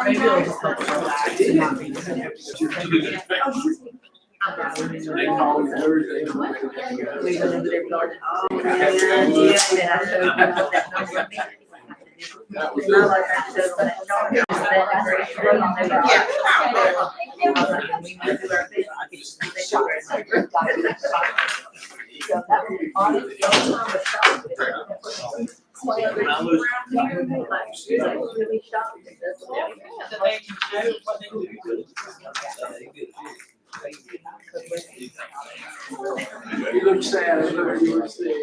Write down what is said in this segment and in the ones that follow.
Maybe I'll just not be They call me Thursday. We live in their garden. That was You look sad. I know you were sad.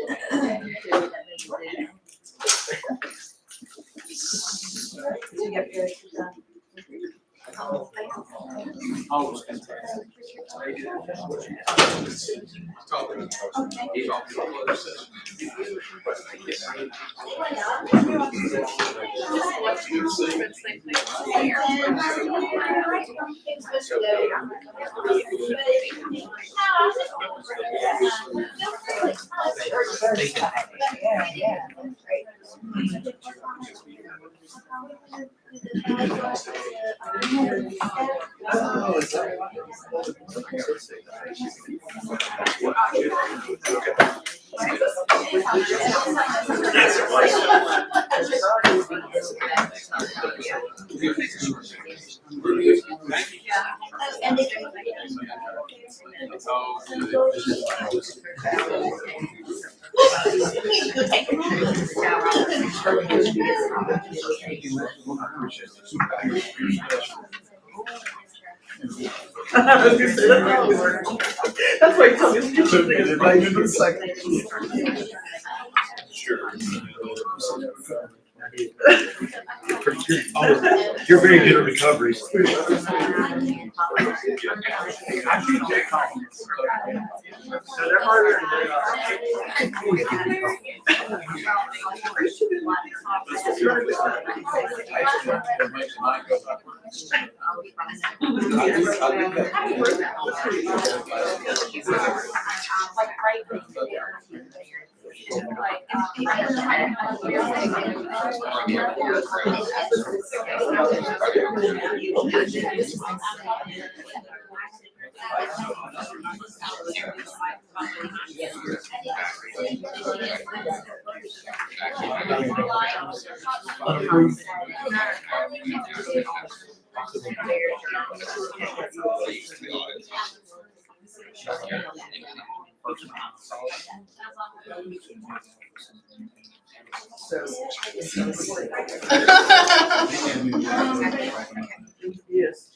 That's why you told me. Sure. You're very good at recovery. Yes.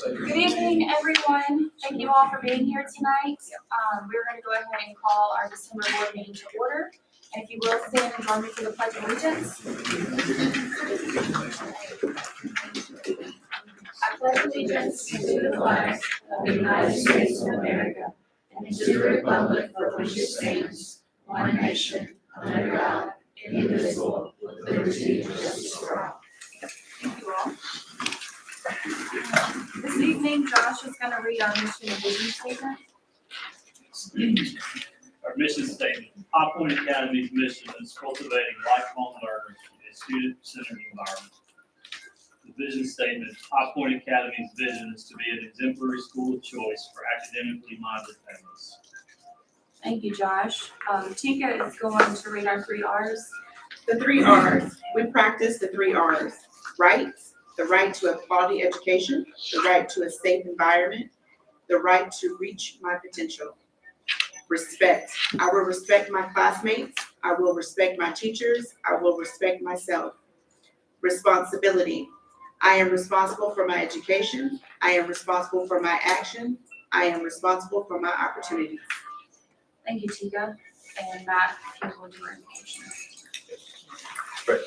Good evening, everyone. Thank you all for being here tonight. We're going to go ahead and call our December board meeting to order. And if you will stand and join me for the Pledge of Allegiance. I pledge allegiance to the flag of the United States of America and to the republic for which it stands, one nation, under God, indivisible, with liberty and justice for all. Thank you all. This evening, Josh is going to read our mission and vision statement. Our mission statement, High Point Academy's mission is cultivating lifelong learners in a student-centered environment. The vision statement, High Point Academy's vision is to be an exemplary school of choice for academically minded families. Thank you, Josh. Tika is going to read our 3 R's. The 3 R's. We practice the 3 R's. Rights, the right to a quality education, the right to a safe environment, the right to reach my potential. Respect. I will respect my classmates. I will respect my teachers. I will respect myself. Responsibility. I am responsible for my education. I am responsible for my action. I am responsible for my opportunities. Thank you, Tika. And Matt, if you will do our invocation. Great.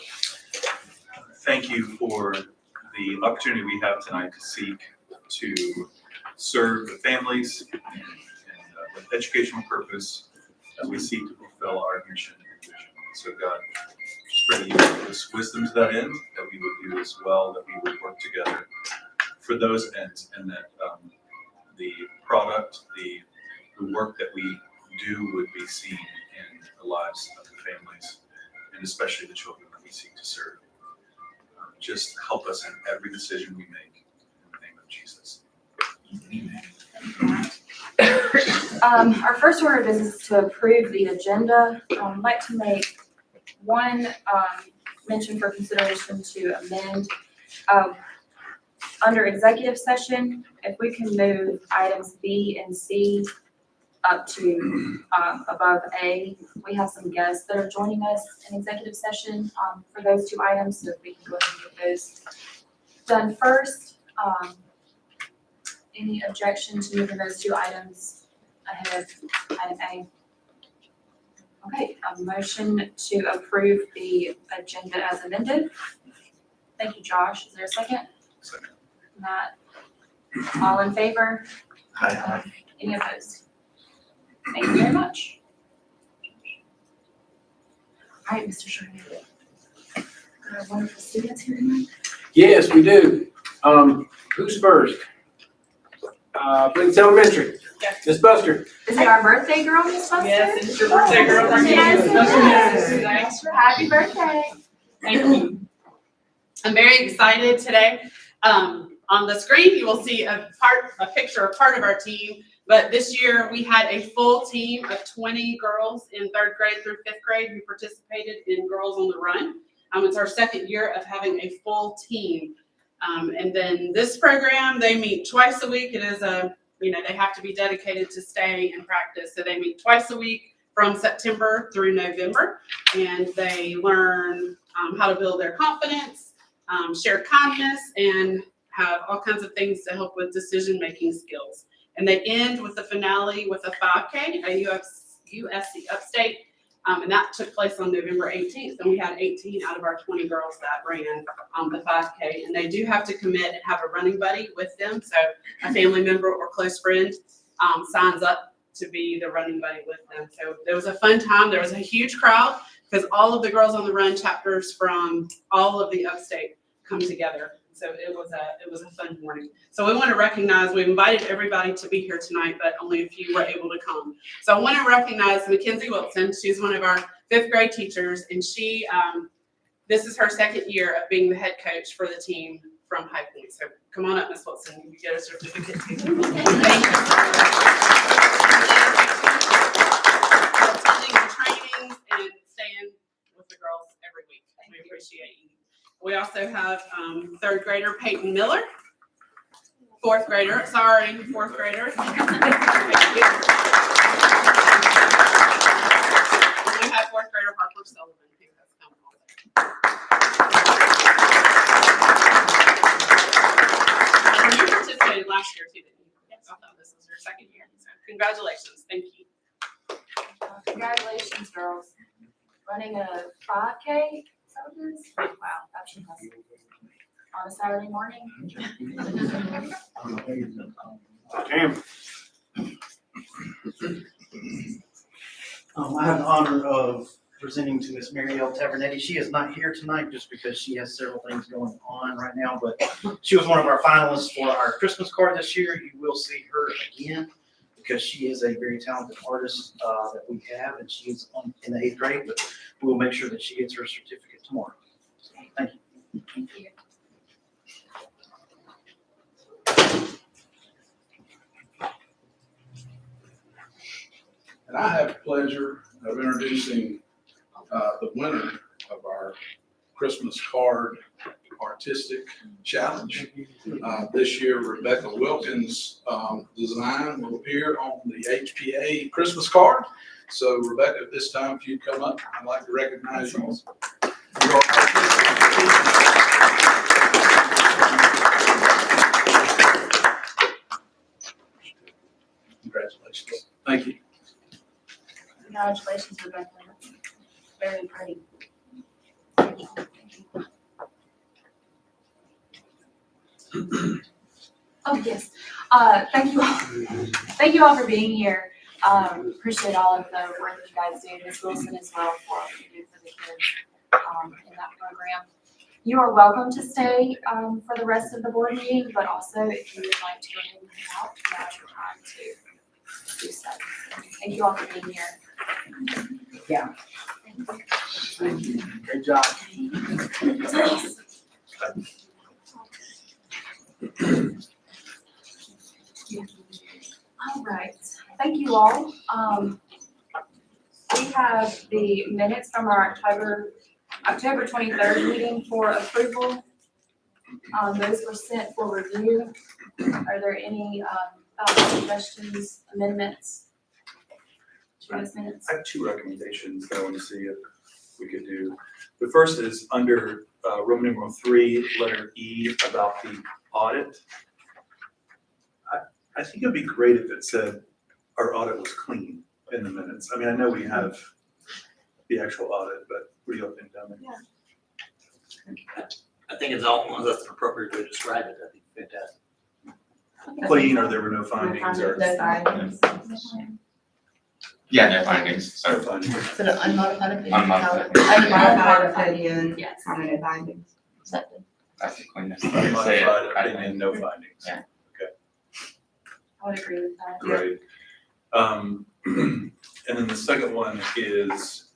Thank you for the opportunity we have tonight to seek to serve the families and with educational purpose as we seek to fulfill our mission and vision. So God, just pray that you would give us wisdom to that end, that we would do as well, that we would work together for those ends, and that the product, the work that we do would be seen in the lives of the families, and especially the children that we seek to serve. Just help us in every decision we make, in the name of Jesus. Our first order of business is to approve the agenda. I'd like to make one mention for consideration to amend. Under executive session, if we can move items B and C up to above A. We have some guests that are joining us in executive session for those two items, so if we can go ahead and get those done first. Any objection to moving those two items ahead of item A? Okay, a motion to approve the agenda as amended. Thank you, Josh. Is there a second? Second. Matt? All in favor? Aye. Any opposed? Thank you very much. All right, Mr. Sherman. Got our wonderful students here tonight. Yes, we do. Who's first? Blink's Elementary. Ms. Buster. Is it our birthday girl, Miss Buster? Yes, it's your birthday, girl. Yes, it Yes. is. Happy birthday. Thank you. I'm very excited today. On the screen, you will see a picture of part of our team. But this year, we had a full team of 20 girls in 3rd grade through 5th grade who participated in Girls on the Run. It's our second year of having a full team. And then this program, they meet twice a week. It is they have to be dedicated to stay and practice. So they meet twice a week from September through November. And they learn how to build their confidence, share kindness, and have all kinds of things to help with decision-making skills. And they end with the finale with a 5K, a USC Upstate, and that took place on November 18th. And we had 18 out of our 20 girls that ran the 5K. And they do have to commit and have a running buddy with them. So a family member or close friend signs up to be the running buddy with them. So there was a fun time. There was a huge crowd because all of the Girls on the Run chapters from all of the Upstate come together. So it was a fun morning. So we want to recognize, we invited everybody to be here tonight, but only a few were able to come. So I want to recognize Mackenzie Wilson. She's one of our 5th grade teachers, and she, this is her second year of being the head coach for the team from High Point. So come on up, Ms. Wilson, you get a certificate too. Thank you. Attending the trainings and staying with the girls every week. We appreciate you. We also have 3rd grader Peyton Miller, 4th grader. And we have 4th grader Harper Sullivan, who has come also. You participated last year too, didn't you? Yes. I thought this was your second year. So congratulations. Thank you. Congratulations, girls. Running a 5K. Wow, that's impressive. On a Saturday morning. Damn. I have the honor of presenting to Miss Marielle Tavernetti. She is not here tonight just because she has several things going on right now, but she was one of our finalists for our Christmas card this year. You will see her again because she is a very talented artist that we have, and she is in the 8th grade, but we will make sure that she gets her certificate tomorrow. Thank you. Thank you. And I have the pleasure of introducing the winner of our Christmas card artistic challenge. This year, Rebecca Wilkins' design will appear on the HPA Christmas card. So Rebecca, at this time, if you'd come up, I'd like to recognize you. Congratulations. Thank you. Congratulations, Rebecca. Very pretty. Oh, yes. Thank you all. Thank you all for being here. Appreciate all of the work that you guys do, Ms. Wilson as well, for all that you do for the kids in that program. You are welcome to stay for the rest of the board meeting, but also if you would like to go ahead and head out, now's your time to do so. Thank you all for being here. Great job. All right, thank you all. We have the minutes from our October 23rd meeting for approval. Those were sent for review. Are there any thoughts, suggestions, amendments to those minutes? I have two recommendations that I want to see if we could do. The first is under Roman numeral 3, letter E, about the audit. I think it'd be great if it said our audit was clean in the minutes. I mean, I know we have the actual audit, but what do you all think down there? I think it's all, that's the appropriate way to describe it, I think fantastic. Clean, or there were no findings, or? No findings. Yeah, no findings, No so findings. So the unmodified opinion. Unmodified. Unmodified opinion, Yes. commented findings. accepted. that's the cleanest. way to say it. Unmodified opinion, no findings. Yeah. I would agree with that. Great. And then the second one is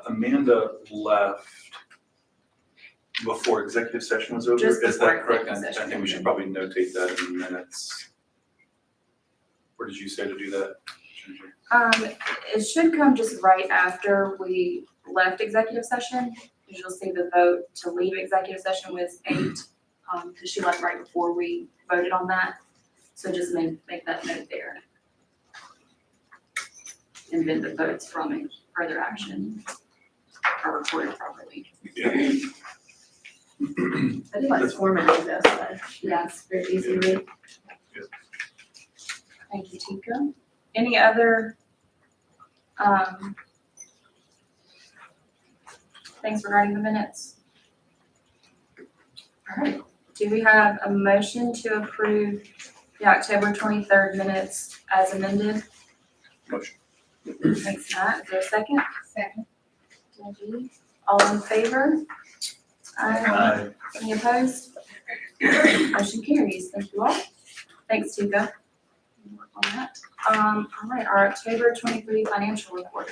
Amanda left before executive session was over. Just Is before that correct? executive I session. think we should probably notate that in the minutes. Where did you say to do that? It should come just right after we left executive session. You'll see the vote to leave executive session was 8, because she left right before we voted on that. So just make that note there. And then the votes from it, further action are recorded properly. Yeah. I do like the format of this, though. Yes, very easy to read. Good. Thank you, Tika. Any other, things regarding the minutes? All right, do we have a motion to approve the October 23rd minutes as amended? Motion. Thanks, Matt. Is there a second? Second. Debbie, all in favor? Aye. Any opposed? Motion carries. Thank you all. Thanks, Tika. We'll work on that. All right, our October 23 financial report.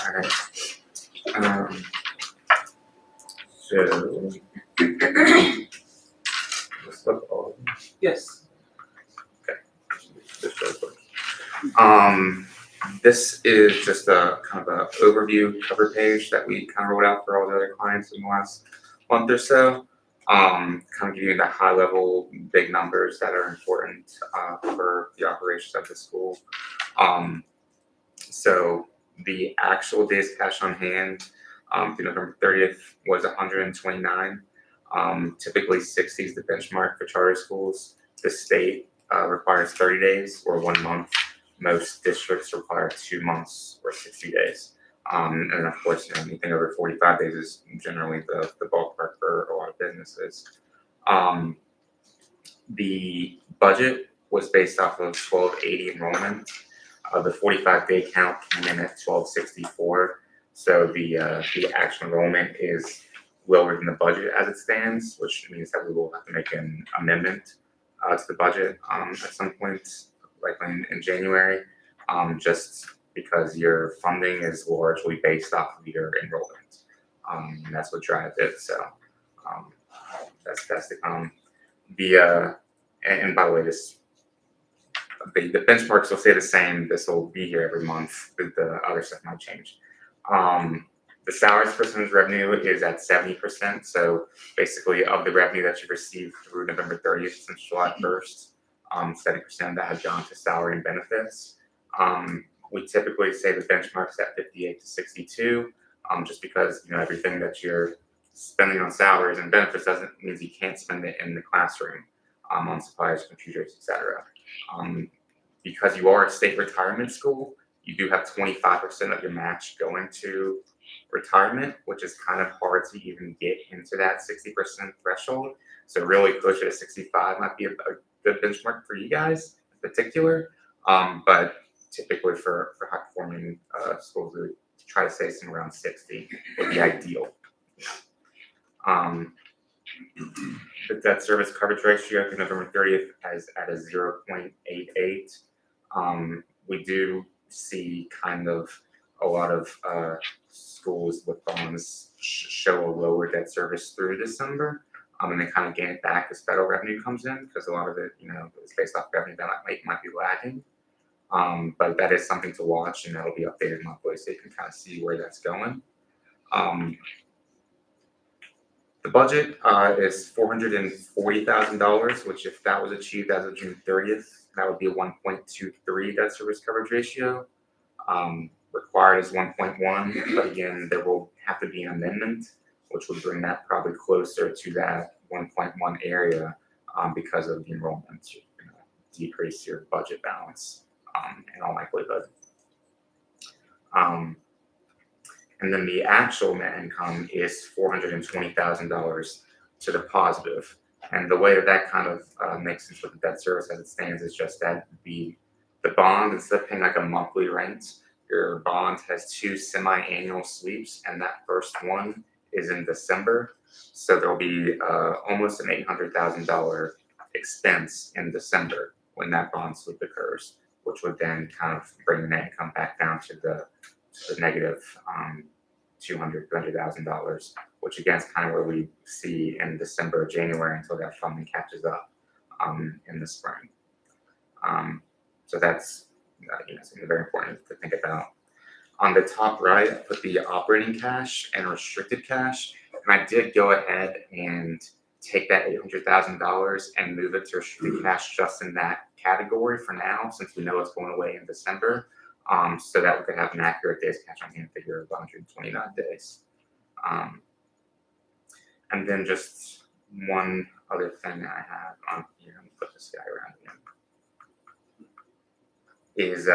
Alright. So. Let's look all. Yes. Just really quick. This is just a kind of a overview cover page that we kind of rolled out for all the other clients in the last month or so. Kind of give you the high level, big numbers that are important for the operations of the school. So the actual days cash on hand through November 30th was 129. Typically 60 is the benchmark for charter schools. The state requires 30 days or 1 month. Most districts require 2 months or 60 days. And of course, anything over 45 days is generally the ballpark for a lot of businesses. The budget was based off of 1280 enrollment. The 45-day count came in at 1264. So the actual enrollment is lower than the budget as it stands, which means that we will have to make an amendment to the budget at some point, likely in January, just because your funding is largely based off of your enrollment. And that's what drives it. So that's to come. And by the way, the benchmarks will stay the same. This will be here every month. The other stuff might change. The salaries percentage revenue is at 70%. So basically, of the revenue that you've received through November 30th since July 1st, 70% of that has gone to salary and benefits. We typically say the benchmark's at 58 to 62, just because everything that you're spending on salaries and benefits doesn't mean you can't spend it in the classroom on supplies, computers, etc. Because you are a state retirement school, you do have 25% of your match going to retirement, which is kind of hard to even get into that 60% threshold. So really closer to 65 might be a good benchmark for you guys in particular. But typically for high performing schools, we would try to say somewhere around 60 would be ideal. The debt service coverage ratio through November 30th is at a 0.88. We do see kind of a lot of schools with bonds show a lower debt service through December. And they kind of gain it back as federal revenue comes in, because a lot of it, is based off revenue that might be lagging. But that is something to watch, and that'll be updated monthly, so you can kind of see where that's going. The budget is $440,000, which if that was achieved as of June 30th, that would be a 1.23 debt service coverage ratio. Required is 1.1, but again, there will have to be an amendment, which would bring that probably closer to that 1.1 area because of the enrollment. You're going to decrease your budget balance in all likelihood. And then the actual net income is $420,000 to the positive. And the way that kind of makes sense with the debt service as it stands is just that the bond, instead of paying like a monthly rent, your bond has 2 semi-annual sweeps, and that first one is in December. So there'll be almost an $800,000 expense in December when that bond sweep occurs, which would then kind of bring the net income back down to the negative $200,000, which again is kind of where we see in December, January until that funding catches up in the spring. So that's something very important to think about. On the top right, I put the operating cash and restricted cash, and I did go ahead and take that $800,000 and move it to restricted cash just in that category for now, since we know it's going away in December. So that we could have an accurate days cash on hand figure of 129 days. And then just one other thing I have on here, let me put this guy around here, is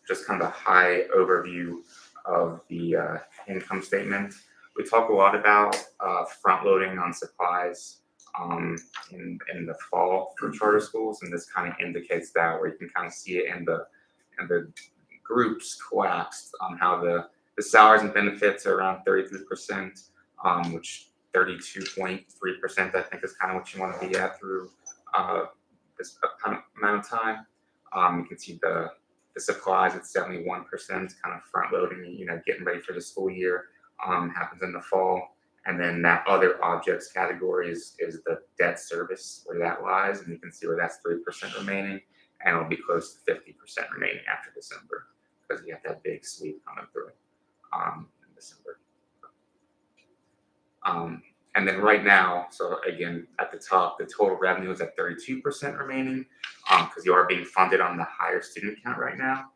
just kind of a high overview of the income statement. We talk a lot about front loading on supplies in the fall for charter schools, and this kind of indicates that, where you can kind of see it in the groups collapsed on how the salaries and benefits are around 33%, which 32.3% I think is kind of what you want to be at through this amount of time. You can see the supplies at 71%, kind of front loading, getting ready for the school year, happens in the fall. And then that other objects category is the debt service, where that lies, and you can see where that's 3% remaining, and it'll be close to 50% remaining after December, because you have that big sweep coming through in December. And then right now, so again, at the top, the total revenue is at 32% remaining, because you are being funded on the higher student count right now.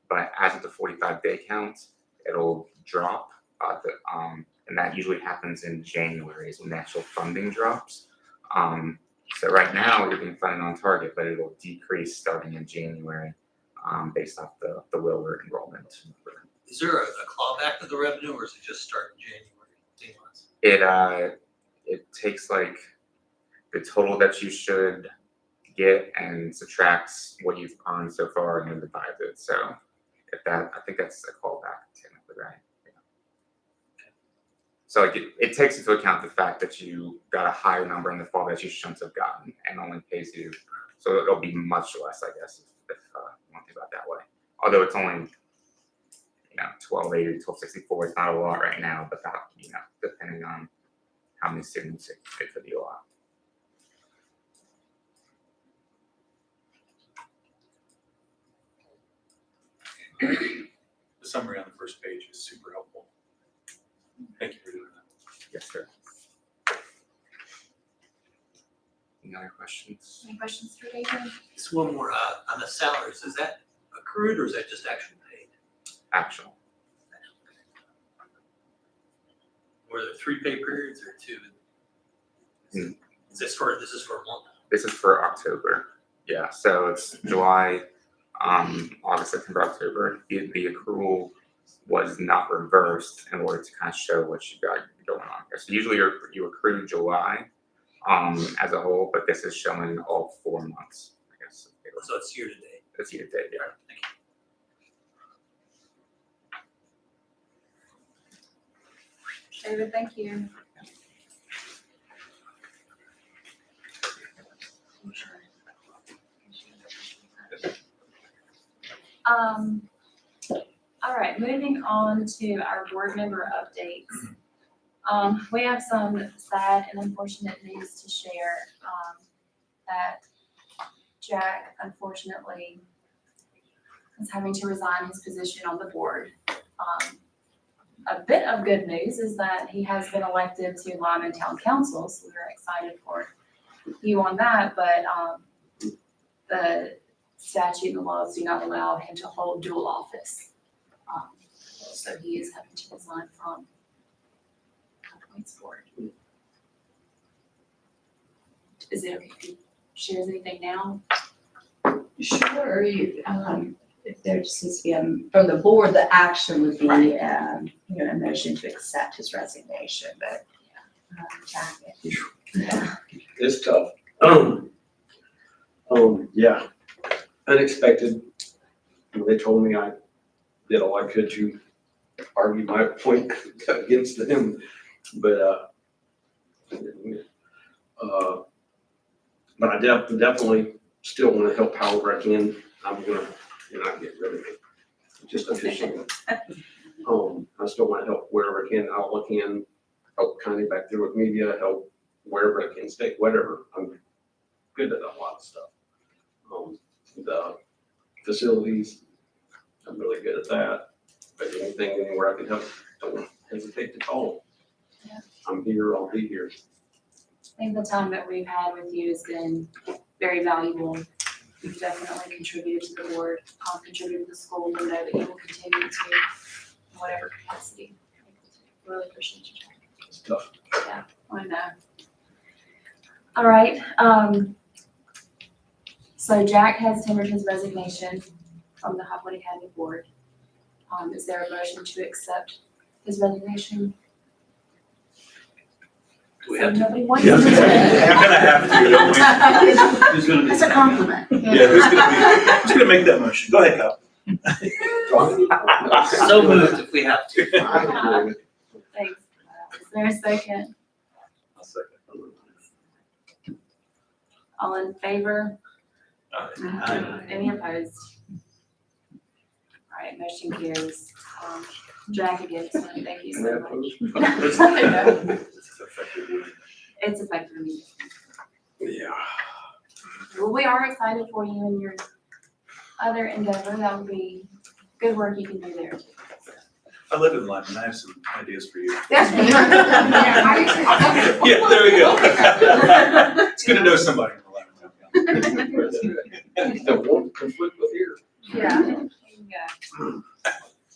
But as of the 45-day count, it'll drop, and that usually happens in January is when the actual funding drops. So right now, you're being funded on target, but it'll decrease starting in January based off the Willard enrollment. Is there a clawback of the revenue, or is it just start in January? It takes like the total that you should get and subtracts what you've earned so far and then divides it. So I think that's a callback technically, right? Yeah. So it takes into account the fact that you got a higher number in the fall that you shouldn't have gotten, and only pays you. So it'll be much less, I guess, if you want to think about it that way. Although it's only 1280, 1264 is not a lot right now, but that, depending on how many students, it could be a lot. The summary on the first page is super helpful. Thank you for doing that. Yes, sir. Any other questions? Any questions for David? Just one more, on the salaries, is that accrued or is that just actually paid? Actual. Were there 3 pay periods or 2? Is this for a month? This is for October. Yeah, so it's July, August, September, October. The accrual was not reversed in order to kind of show what you got going on here. So usually you accrue July as a whole, but this is showing all 4 months, I guess. So it's year to date? as you did, yeah. David, thank you. All right, moving on to our board member updates. We have some sad and unfortunate news to share, that Jack unfortunately is having to resign his position on the board. A bit of good news is that he has been elected to Lyman Town Council, so we're excited for you on that, but, the statute and the laws do not allow him to hold dual office. So he is having to resign from the Points Board. Is it okay if he shares anything now? Sure, if there just needs to be, from the board, the action would be, Right. a motion to accept his resignation, but, Jack, yeah. It's tough. Yeah, unexpected. When they told me I did all I could to argue my point against them, but I definitely still want to help however I can. I'm gonna not get rid of it, just officially. I still want to help wherever I can, how I can, help Connie back there with media, help wherever I can, stay, whatever. I'm good at a lot of stuff. The facilities, I'm really good at that. But anything, anywhere I can help, don't hesitate to call. Yeah. I'm here, I'll be here. I think the time that we've had with you has been very valuable. You've definitely contributed to the board, contributed to the school, and know that you will continue to in whatever capacity. Really appreciate you, Jack. It's tough. Yeah, I know. All right, so Jack has tendered his resignation from the High Point Academy Board. Is there a motion to accept his resignation? Do we have to? Nobody wants Yeah. to do it. We're gonna have to, don't we? Who's gonna That's a compliment. Yeah, who's gonna make that motion? Go ahead, Kyle. So moved if we have to. Thanks. Is there a second? I'll second. All in favor? Aye. Any opposed? All right, motion carries. Jack again, so thank you so much. I know. It's effective immediately. Yeah. Well, we are excited for you and your other endeavor. That would be good work you can do there. I live in Lyman, I have some ideas for you. That's Yeah, there we go. It's good to know somebody in the Lyman. Don't want to conflict with here. Yeah, there you go.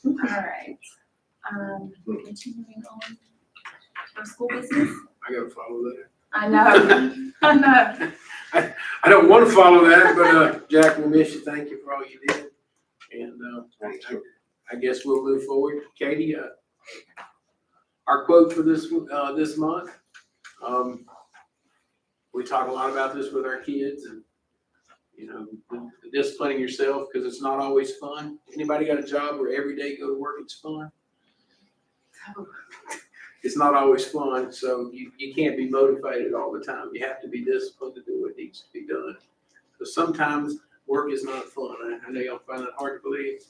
All right. Continuing on our school business. I gotta follow that. I know, I know. I don't want to follow that, but Jack, we'll miss you. Thank you for all you did. And I guess we'll move forward. Katie, our quote for this month. We talk a lot about this with our kids and, disciplining yourself because it's not always fun. Anybody got a job where every day go to work, it's fun? It's not always fun, so you can't be motivated all the time. You have to be disciplined to do what needs to be done. So sometimes work is not fun. I know y'all find that hard to believe.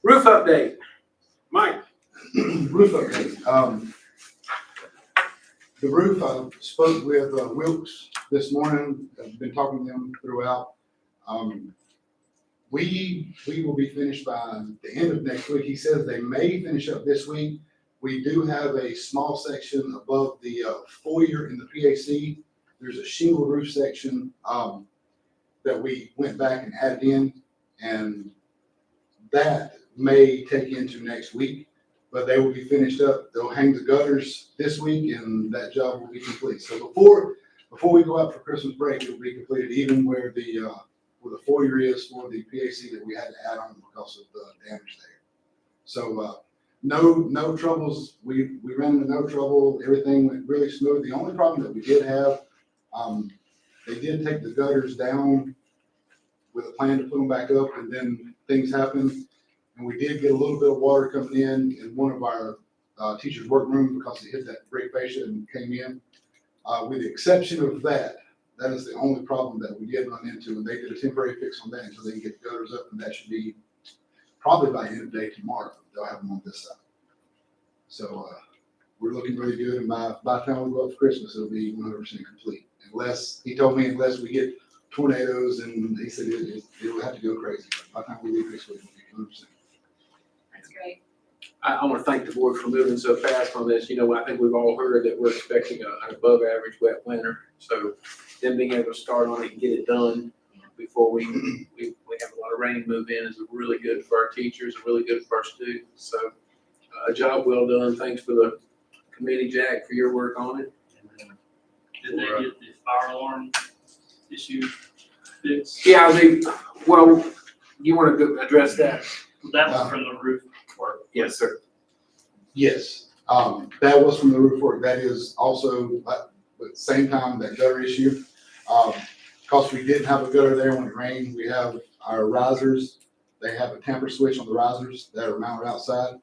Roof update. Mike. Roof update. The roof, I spoke with Wilkes this morning. I've been talking to them throughout. We will be finished by the end of next week. He says they may finish up this week. We do have a small section above the foyer in the PAC. There's a shingle roof section that we went back and added in, and that may take into next week, but they will be finished up. They'll hang the gutters this week, and that job will be complete. So before we go out for Christmas break, it will be completed, even where the foyer is for the PAC that we had to add on because of the damage there. So no troubles. We ran into no trouble. Everything went really smooth. The only problem that we did have, they did take the gutters down with a plan to put them back up, and then things happened. And we did get a little bit of water coming in one of our teachers' workroom because it hit that brick fascia and came in. With the exception of that, that is the only problem that we did run into, and they did a temporary fix on that until they can get the gutters up, and that should be probably by the end of the day tomorrow. They'll have them on this side. So, we're looking really good, and by the time we go up for Christmas, it'll be 100% complete. He told me unless we get tornadoes, and he said it'll have to go crazy. By the time we leave this week, it'll be 100%. That's great. I want to thank the board for moving so fast on this. You know, I think we've all heard that we're expecting an above average wet winter. So them being able to start on it and get it done before we have a lot of rain move in is really good for our teachers, really good for our students. So a job well done. Thanks for the committee, Jack, for your work on it. Did they get the fire alarm issue fixed? Yeah, well, you want to address that? That was from the roof work. Yes, sir. Yes, that was from the roof work. That is also, at the same time, that gutter issue. Because we didn't have a gutter there when it rained, we have our risers. They have a tamper switch on the risers that are mounted outside.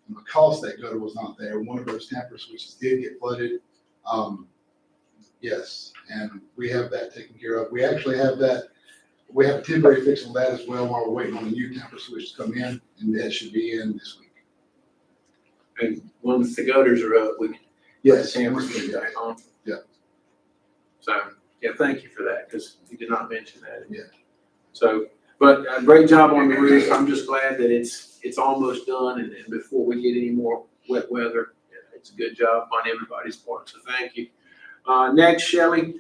And because that gutter was not there, one of those tamper switches did get flooded. Yes, and we have that taken care of. We actually have that. We have a temporary fix on that as well while we're waiting on the new tamper switch to come in, and that should be in this week. And once the gutters are up, we can Yes. Tamper switch back on. Yeah. So, yeah, thank you for that, because you did not mention that. Yeah. So, but a great job on the roof. I'm just glad that it's almost done, and before we get any more wet weather, it's a good job on everybody's part, so thank you. Next, Shelley,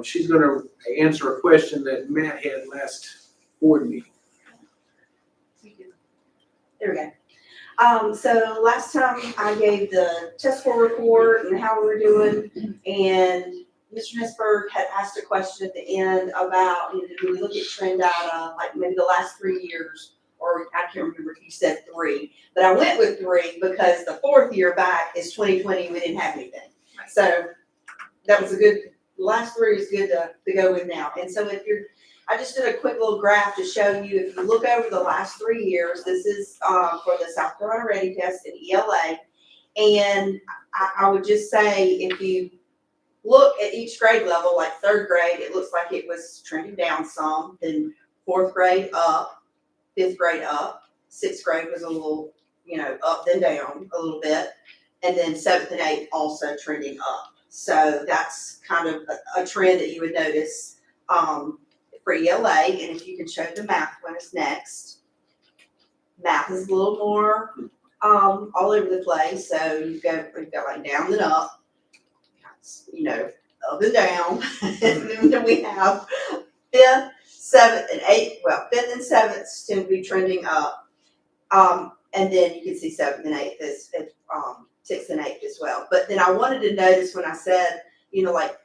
she's gonna answer a question that Matt had last board meeting. There we go. So last time I gave the test score report and how we were doing, and Mr. Nisberg had asked a question at the end about, you know, did we look at trend data, like maybe the last 3 years, or I can't remember if you said 3, but I went with 3 because the 4th year back is 2020, we didn't have anything. So that was a good, the last 3 is good to go with now. And so if you're, I just did a quick little graph to show you, if you look over the last 3 years, this is for the South Carolina Ready Test and ELA. And I would just say, if you look at each grade level, like 3rd grade, it looks like it was trending down some, then 4th grade up, 5th grade up, 6th grade was a little, you know, up then down a little bit, and then 7th and 8th also trending up. So that's kind of a trend that you would notice for ELA. And if you can show the math one is next. Math is a little more all over the place. So we've got like down and up, you know, up and down. And then we have 5th, 7th, and 8th. Well, 5th and 7th tend to be trending up. And then you can see 7th and 8th is 6th and 8th as well. But then I wanted to notice when I said, you know, like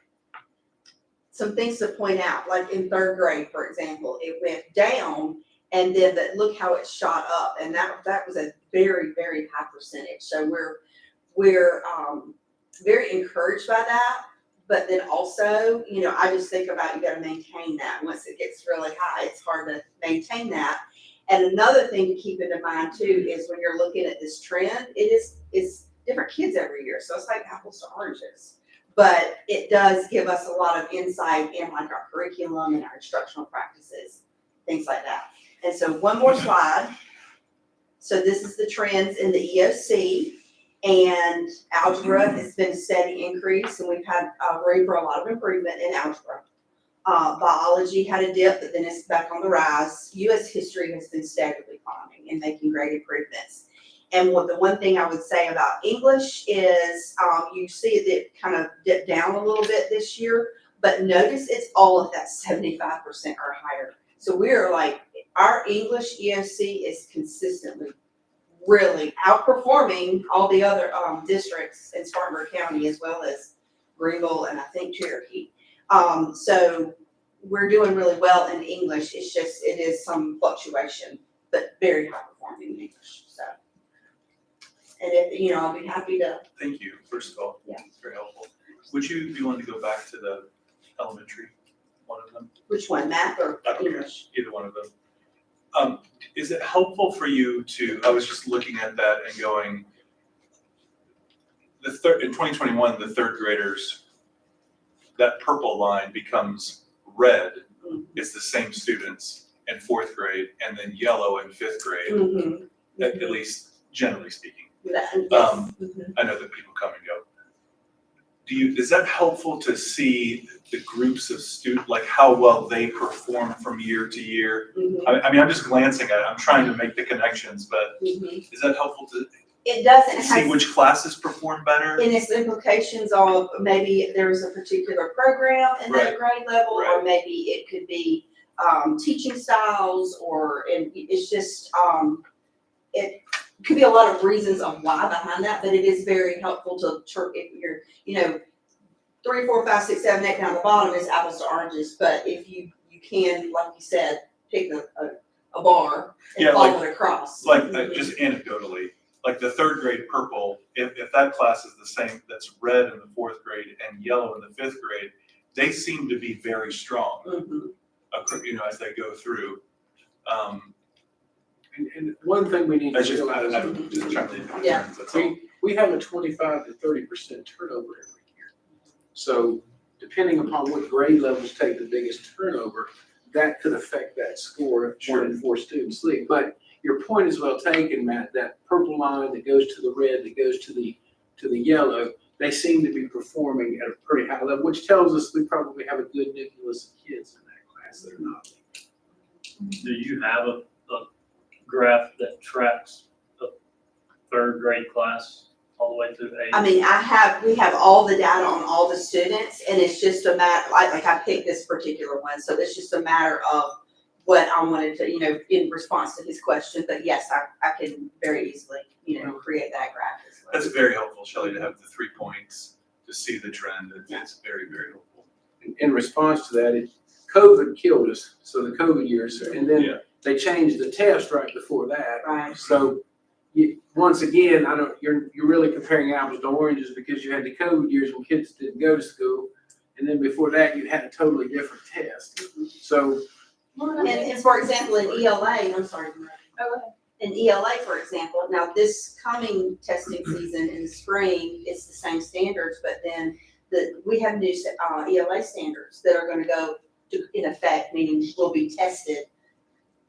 some things to point out, like in 3rd grade, for example, it went down, and then look how it shot up, and that was a very, very high percentage. So we're very encouraged by that. But then also, you know, I just think about, you got to maintain that. Once it gets really high, it's hard to maintain that. And another thing to keep in mind too is when you're looking at this trend, it's different kids every year, so it's like apples to oranges. But it does give us a lot of insight in like our curriculum and our instructional practices, things like that. And so one more slide. So this is the trends in the EOC, and algebra has been a steady increase, and we've had room for a lot of improvement in algebra. Biology had a dip, but then it's back on the rise. U.S. history has been steadily climbing and making great improvements. And the one thing I would say about English is you see it kind of dip down a little bit this year, but notice it's all of that 75% or higher. So we're like, our English EOC is consistently really outperforming all the other districts in Spartanburg County, as well as Greenville and I think Cherokee. So we're doing really well in English. It's just, it is some fluctuation, but very high performing in English, so. And if, you know, I'll be happy to. Thank you, first of all. Yeah. It's very helpful. Would you be willing to go back to the elementary one of them? Which one, math or I don't care, English? either one of them. Is it helpful for you to, I was just looking at that and going, in 2021, the third graders, that purple line becomes red. It's the same students in fourth grade, and then yellow in fifth grade, Mm-hmm. at least generally speaking. Yes. Mhm. I know that people come and go. Is that helpful to see the groups of students, like how well they perform from year to year? Mhm. I mean, I'm just glancing at it, I'm trying to make the connections, but Mhm. is that helpful to It doesn't see have, which classes perform better? in its implications of maybe there's a particular program in that grade level, or Right. maybe it could be, teaching styles, or, and it's just, it could be a lot of reasons of why behind that, but it is very helpful to, if you're, 3, 4, 5, 6, 7, 8 down the bottom is apples to oranges, but if you can, like you said, pick a bar and Yeah, follow it across. Just anecdotally, like the third grade purple, if that class is the same, that's red in the fourth grade and yellow in the fifth grade, they seem to be very strong, Mhm. as they go through. And one thing we need to That's just, realize, I'm just trying to. Yeah. That's all. we have a 25 to 30% turnover every year. So depending upon what grade levels take the biggest turnover, that could affect that score if more than 4 students leave. But your point is well taken, Matt, that purple line that goes to the red, that goes to the yellow, they seem to be performing at a pretty high level, which tells us we probably have a good nucleus of kids in that class that are not leaving. Do you have a graph that tracks the third grade class all the way through eighth? I mean, we have all the data on all the students, and it's just a matter, like I picked this particular one, so it's just a matter of what I wanted to, in response to his question, but yes, I can very easily, create that graph as well. That's very helpful, Shelley, to have the 3 points, to see the trend. It's very, very helpful. In response to that, COVID killed us, so the COVID years, and then Yeah. they changed the test right before that. Right. So once again, you're really comparing apples to oranges because you had the COVID years when kids didn't go to school. And then before that, you had a totally different test. So, And for example, in ELA, I'm sorry, in ELA, for example, now this coming testing season in the spring, it's the same standards, but then we have new ELA standards that are gonna go in effect, meaning will be tested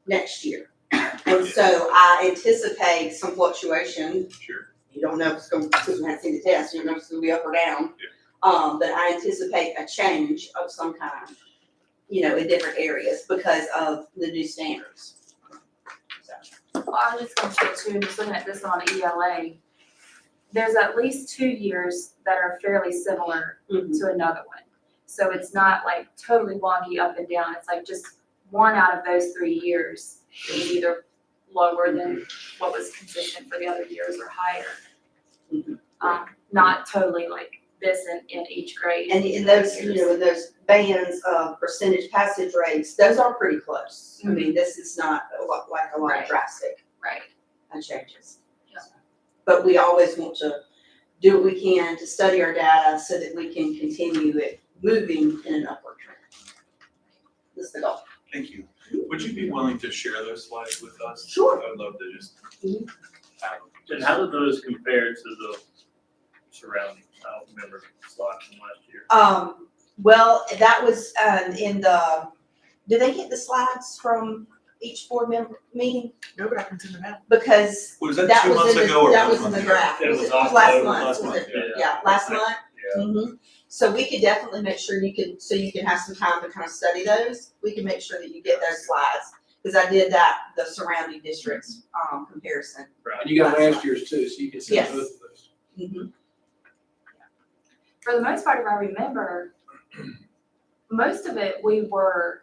next year. And so I anticipate some fluctuation. Sure. You don't know if it's going, because we haven't seen the test, you don't know if it's gonna be up or down. But I anticipate a change of some kind, in different areas because of the new standards. Well, I was just gonna say too, just looking at this on ELA, there's at least 2 years that are fairly similar to another one. So it's not like totally wonky up and down, it's like just one out of those 3 years is either lower than what was consistent for the other years or higher. Not totally like this in each grade. And in those, in those bands of percentage passage rates, those are pretty close. I mean, this is not a lot Right. drastic Right. changes. Yeah. But we always want to do what we can to study our data so that we can continue it moving in an upward trend. This is the goal. Thank you. Would you be willing to share those slides with us? Sure. I'd love to just Mhm. have them. And how do those compare to the surrounding? I don't remember the slide from last year. Well, that was, in the, did they get the slides from each board member meeting? no, but I can send them out. Because Was that that 2 was months in the, ago or that 1 was in month the ago? graph. It was Was October, last month, last was month, it? yeah. Yeah, last month. Yeah. Mhm. So we could definitely make sure you can have some time to kind of study those. We can make sure that you get those slides. Because I did the surrounding districts, comparison. And you got last year's too, so you can send Yes. both of those. Mhm. For the most part, if I remember, most of it we were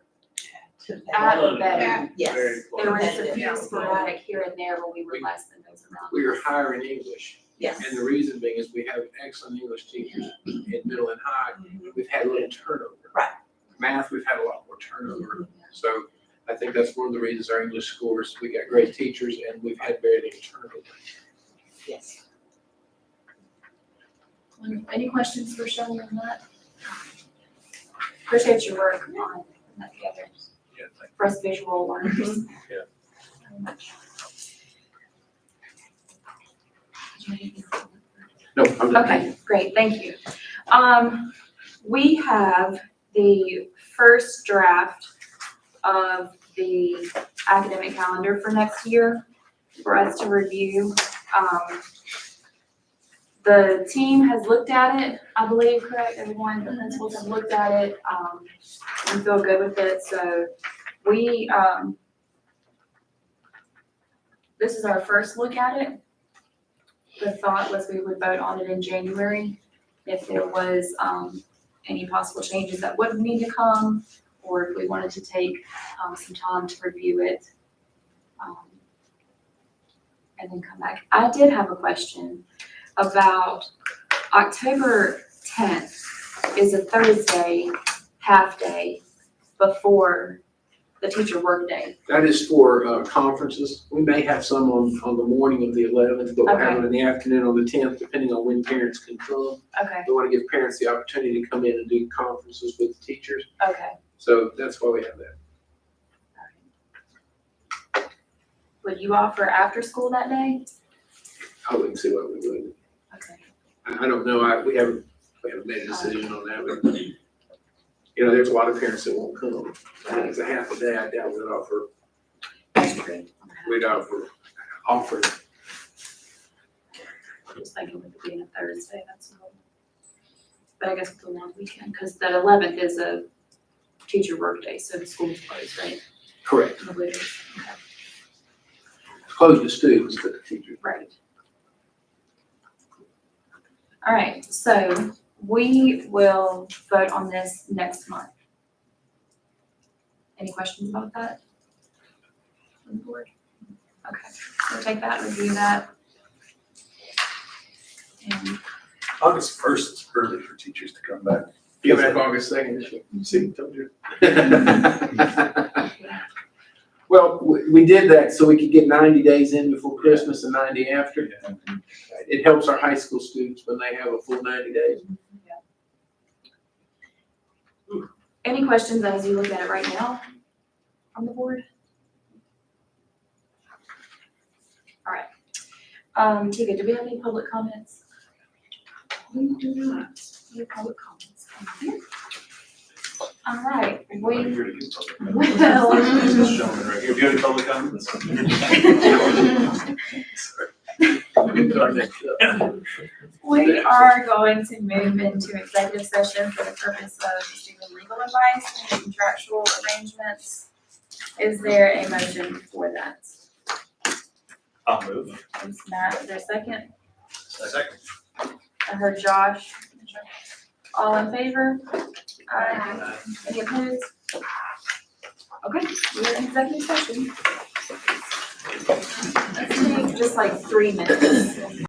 at All or of it. better. Yes. Very close. There was a Competitive. few sporadic here and there where we were less than those around. We are higher in English. Yes. And the reason being is we have excellent English teachers in middle and high. Mhm. We've had little turnover. Right. Math, we've had a lot more turnover. So I think that's one of the reasons our English scores, we got great teachers and we've had very little turnover. Yes. Any questions for Shelley on that? appreciate your work on that together Yeah, thank for us visual learners. Yeah. Very much. No, I'm good. Okay, great, thank you. We have the first draft of the academic calendar for next year for us to review. The team has looked at it, I believe, correct? Everyone, the principals have looked at it, and feel good with it, so we, this is our first look at it. The thought was we would vote on it in January if there was, any possible changes that would need to come, or if we wanted to take, some time to review it. And then come back. I did have a question about October 10th is a Thursday, half day before the teacher workday. That is for conferences. We may have some on the morning of the 11th, but we'll have it in the afternoon on the 10th, depending on when parents can come. Okay, We want to give parents the opportunity to come in and do conferences with the teachers. okay. So that's why we have that. Would you offer after school that day? I wouldn't see what we would. Okay. I don't know. We haven't made a decision on that, but you know, there's a lot of parents that won't come. It's a half a day. I doubt we'd offer. We'd offer. I was thinking with it being a Thursday, that's all. But I guess it's a long weekend, because the 11th is a teacher workday, so the school's closed, right? Correct. I believe it is. Okay. Close to students, but the teachers. Right. All right, so we will vote on this next month. Any questions about that? On the board? Okay, so take that, review that. And August 1st is early for teachers to come back. You have August 2nd, see, told you. Well, we did that so we could get 90 days in before Christmas and 90 after. It helps our high school students when they have a full 90 days. any questions as you look at it right now on the board? All right. Tika, do we have any public comments? We do not. Any public comments? Okay. All right, I'm we here to give public will. comments. This gentleman right here. Do you have any public comments? We are going to move into executive session for the purpose of receiving legal advice and contractual arrangements. Is there a motion for that? I'll move. Thanks, Matt. Is there a second? Second. I heard Josh. All in favor? Aye. Any opposed? Okay, we're in executive session. Let's take just like 3 minutes.